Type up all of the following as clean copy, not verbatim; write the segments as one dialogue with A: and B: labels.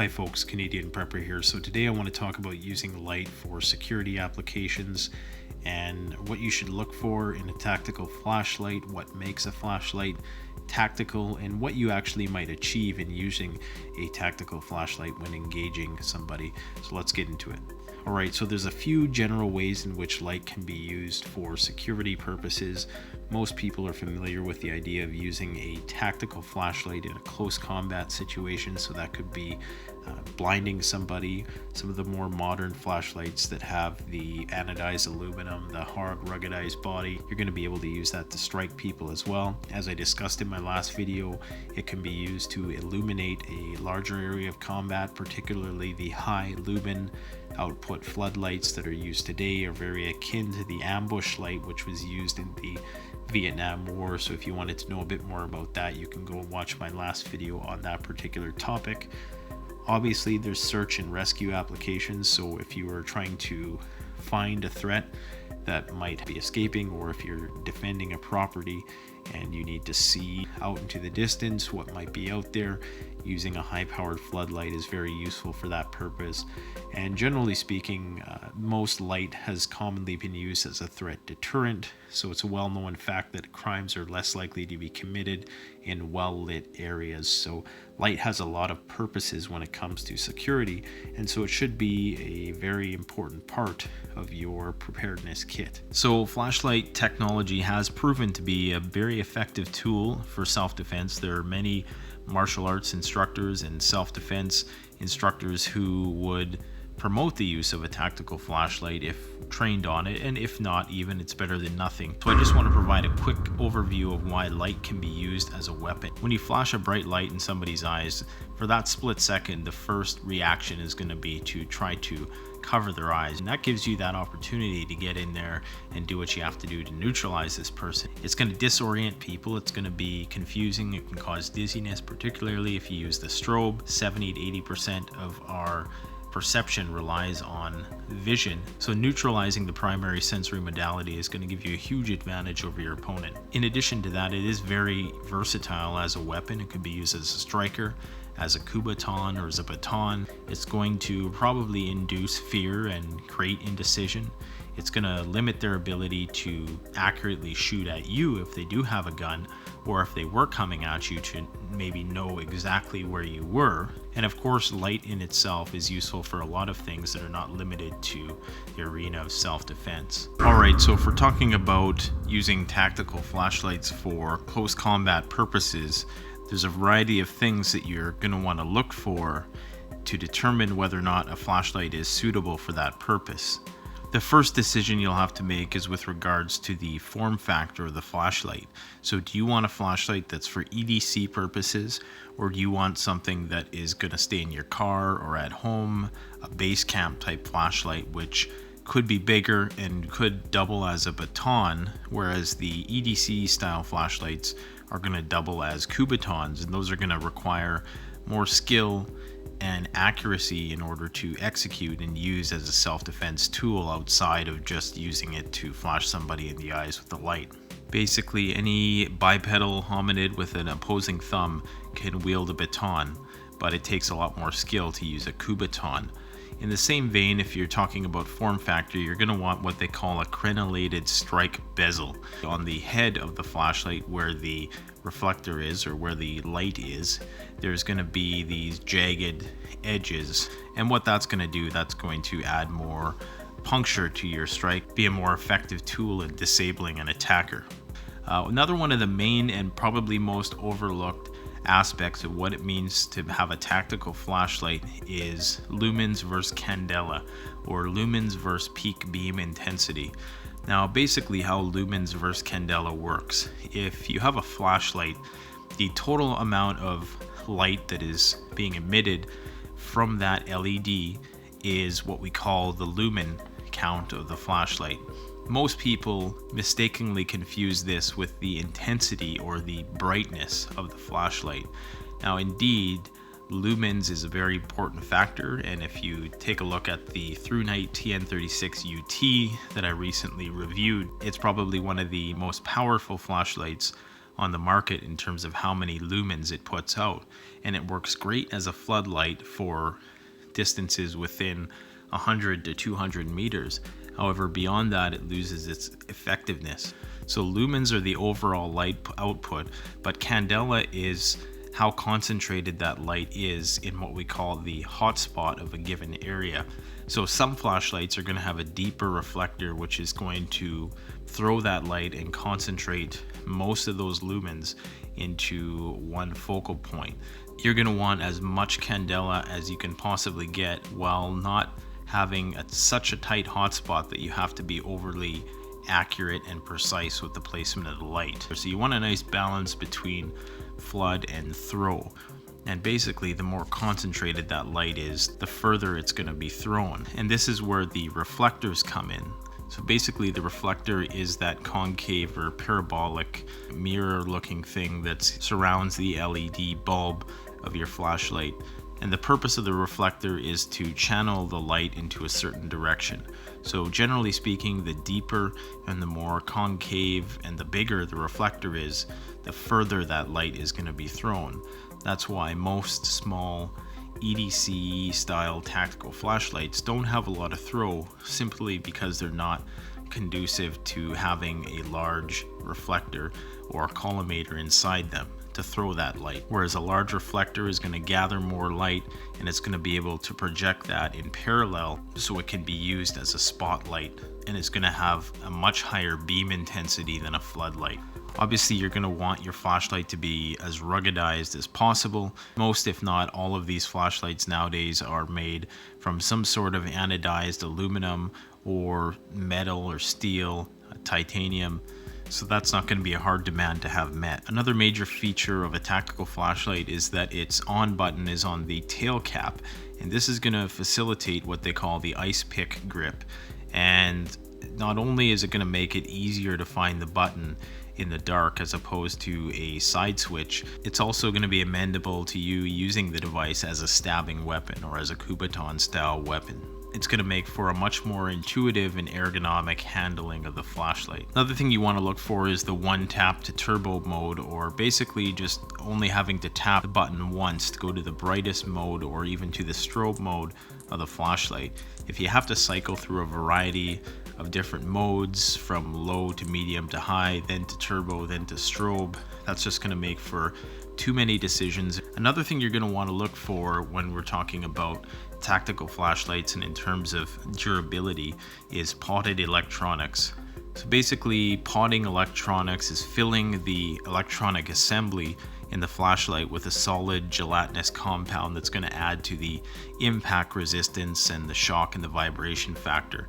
A: Hi folks, Canadian Prepper here. So today I want to talk about using light for security applications and what you should look for in a tactical flashlight, what makes a flashlight tactical, and what you actually might achieve in using a tactical flashlight when engaging somebody. So let's get into it. Alright, so there's a few general ways in which light can be used for security purposes. Most people are familiar with the idea of using a tactical flashlight in a close combat situation, so that could be blinding somebody. Some of the more modern flashlights that have the anodized aluminum, the hard ruggedized body, you're going to be able to use that to strike people as well. As I discussed in my last video, it can be used to illuminate a larger area of combat, particularly the high lumen output floodlights that are used today are very akin to the ambush light, which was used in the Vietnam War. So if you wanted to know a bit more about that, you can go and watch my last video on that particular topic. Obviously, there's search and rescue applications, so if you are trying to find a threat that might be escaping, or if you're defending a property and you need to see out into the distance what might be out there, using a high-powered floodlight is very useful for that purpose. And generally speaking, most light has commonly been used as a threat deterrent, so it's a well-known fact that crimes are less likely to be committed in well-lit areas. So light has a lot of purposes when it comes to security, and so it should be a very important part of your preparedness kit. So flashlight technology has proven to be a very effective tool for self-defense. There are many martial arts instructors and self-defense instructors who would promote the use of a tactical flashlight if trained on it, and if not, even it's better than nothing. So I just want to provide a quick overview of why light can be used as a weapon. When you flash a bright light in somebody's eyes, for that split second, the first reaction is going to be to try to cover their eyes, and that gives you that opportunity to get in there and do what you have to do to neutralize this person. It's going to disorient people, it's going to be confusing, it can cause dizziness, particularly if you use the strobe. 70 to 80% of our perception relies on vision, so neutralizing the primary sensory modality is going to give you a huge advantage over your opponent. In addition to that, it is very versatile as a weapon. It could be used as a striker, as a kubaton, or as a baton. It's going to probably induce fear and create indecision. It's going to limit their ability to accurately shoot at you if they do have a gun, or if they were coming at you, to maybe know exactly where you were. And of course, light in itself is useful for a lot of things that are not limited to the arena of self-defense. Alright, so if we're talking about using tactical flashlights for close combat purposes, there's a variety of things that you're going to want to look for to determine whether or not a flashlight is suitable for that purpose. The first decision you'll have to make is with regards to the form factor of the flashlight. So do you want a flashlight that's for EDC purposes, or do you want something that is going to stay in your car or at home, a base camp type flashlight, which could be bigger and could double as a baton, whereas the EDC style flashlights are going to double as kubatons, and those are going to require more skill and accuracy in order to execute and use as a self-defense tool outside of just using it to flash somebody in the eyes with the light. Basically, any bipedal hominid with an opposing thumb can wield a baton, but it takes a lot more skill to use a kubaton. In the same vein, if you're talking about form factor, you're going to want what they call a crenellated strike bezel. On the head of the flashlight, where the reflector is, or where the light is, there's going to be these jagged edges, and what that's going to do, that's going to add more puncture to your strike, be a more effective tool in disabling an attacker. Another one of the main and probably most overlooked aspects of what it means to have a tactical flashlight is lumens versus candela, or lumens versus peak beam intensity. Now, basically how lumens versus candela works: if you have a flashlight, the total amount of light that is being emitted from that LED is what we call the lumen count of the flashlight. Most people mistakenly confuse this with the intensity or the brightness of the flashlight. Now, indeed, lumens is a very important factor, and if you take a look at the Thrunite TN 36 UT that I recently reviewed, it's probably one of the most powerful flashlights on the market in terms of how many lumens it puts out, and it works great as a floodlight for distances within 100 to 200 meters. However, beyond that, it loses its effectiveness. So lumens are the overall light output, but candela is how concentrated that light is in what we call the hotspot of a given area. So some flashlights are going to have a deeper reflector, which is going to throw that light and concentrate most of those lumens into one focal point. You're going to want as much candela as you can possibly get while not having such a tight hotspot that you have to be overly accurate and precise with the placement of the light. So you want a nice balance between flood and throw. And basically, the more concentrated that light is, the further it's going to be thrown. And this is where the reflectors come in. So basically, the reflector is that concave or parabolic mirror-looking thing that surrounds the LED bulb of your flashlight. And the purpose of the reflector is to channel the light into a certain direction. So generally speaking, the deeper and the more concave and the bigger the reflector is, the further that light is going to be thrown. That's why most small EDC style tactical flashlights don't have a lot of throw, simply because they're not conducive to having a large reflector or collimator inside them to throw that light. Whereas a large reflector is going to gather more light, and it's going to be able to project that in parallel so it can be used as a spotlight, and it's going to have a much higher beam intensity than a floodlight. Obviously, you're going to want your flashlight to be as ruggedized as possible. Most, if not all, of these flashlights nowadays are made from some sort of anodized aluminum or metal or steel, titanium. So that's not going to be a hard demand to have met. Another major feature of a tactical flashlight is that its on button is on the tail cap, and this is going to facilitate what they call the ice pick grip. And not only is it going to make it easier to find the button in the dark as opposed to a side switch, it's also going to be amendable to you using the device as a stabbing weapon or as a Kubotan style weapon. It's going to make for a much more intuitive and ergonomic handling of the flashlight. Another thing you want to look for is the one tap to turbo mode, or basically just only having to tap the button once to go to the brightest mode or even to the strobe mode of the flashlight. If you have to cycle through a variety of different modes from low to medium to high, then to turbo, then to strobe, that's just going to make for too many decisions. Another thing you're going to want to look for when we're talking about tactical flashlights and in terms of durability is potted electronics. So basically, potting electronics is filling the electronic assembly in the flashlight with a solid gelatinous compound that's going to add to the impact resistance and the shock and the vibration factor.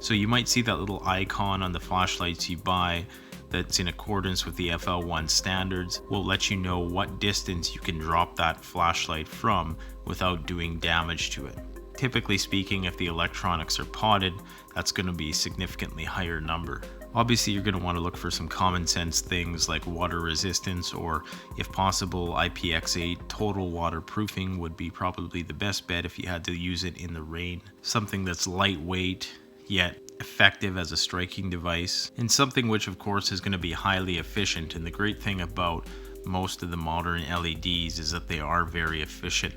A: So you might see that little icon on the flashlights you buy that's in accordance with the FL1 standards. Will let you know what distance you can drop that flashlight from without doing damage to it. Typically speaking, if the electronics are potted, that's going to be a significantly higher number. Obviously, you're going to want to look for some common sense things like water resistance, or if possible, IPX8 total waterproofing would be probably the best bet if you had to use it in the rain. Something that's lightweight yet effective as a striking device, and something which of course is going to be highly efficient. And the great thing about most of the modern LEDs is that they are very efficient.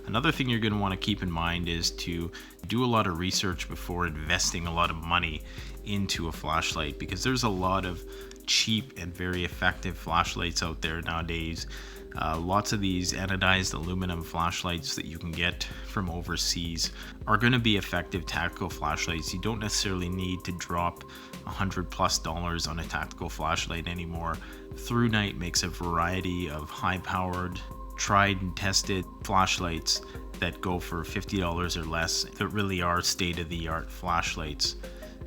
A: Another thing you're going to want to keep in mind is to do a lot of research before investing a lot of money into a flashlight, because there's a lot of cheap and very effective flashlights out there nowadays. Lots of these anodized aluminum flashlights that you can get from overseas are going to be effective tactical flashlights. You don't necessarily need to drop $100+ on a tactical flashlight anymore. Thrunite makes a variety of high-powered, tried and tested flashlights that go for $50 or less that really are state-of-the-art flashlights.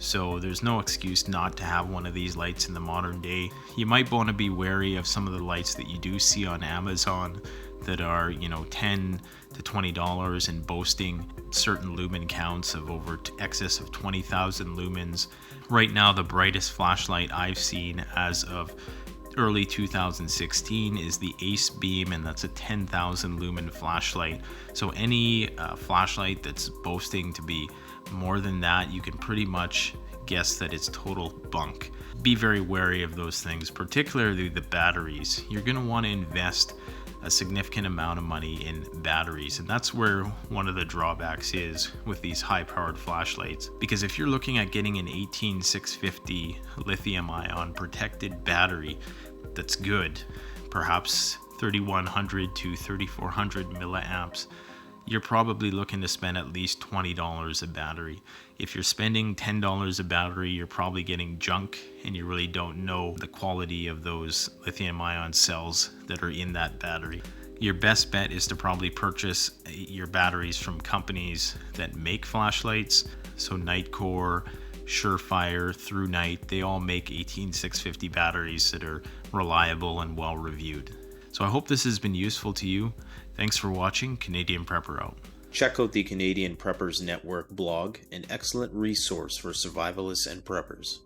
A: So there's no excuse not to have one of these lights in the modern day. You might want to be wary of some of the lights that you do see on Amazon that are, $10 to $20 and boasting certain lumen counts of over excess of 20,000 lumens. Right now, the brightest flashlight I've seen as of early 2016 is the Ace Beam, and that's a 10,000 lumen flashlight. So any flashlight that's boasting to be more than that, you can pretty much guess that it's total bunk. Be very wary of those things, particularly the batteries. You're going to want to invest a significant amount of money in batteries, and that's where one of the drawbacks is with these high-powered flashlights, because if you're looking at getting an 18650 lithium-ion protected battery that's good, perhaps 3100 to 3400 milliamps, you're probably looking to spend at least $20 a battery. If you're spending $10 a battery, you're probably getting junk, and you really don't know the quality of those lithium-ion cells that are in that battery. Your best bet is to probably purchase your batteries from companies that make flashlights. So Nitecore, Surefire, Thrunite, they all make 18650 batteries that are reliable and well reviewed. So I hope this has been useful to you. Thanks for watching. Canadian Prepper out.
B: Check out the Canadian Preppers Network blog, an excellent resource for survivalists and preppers.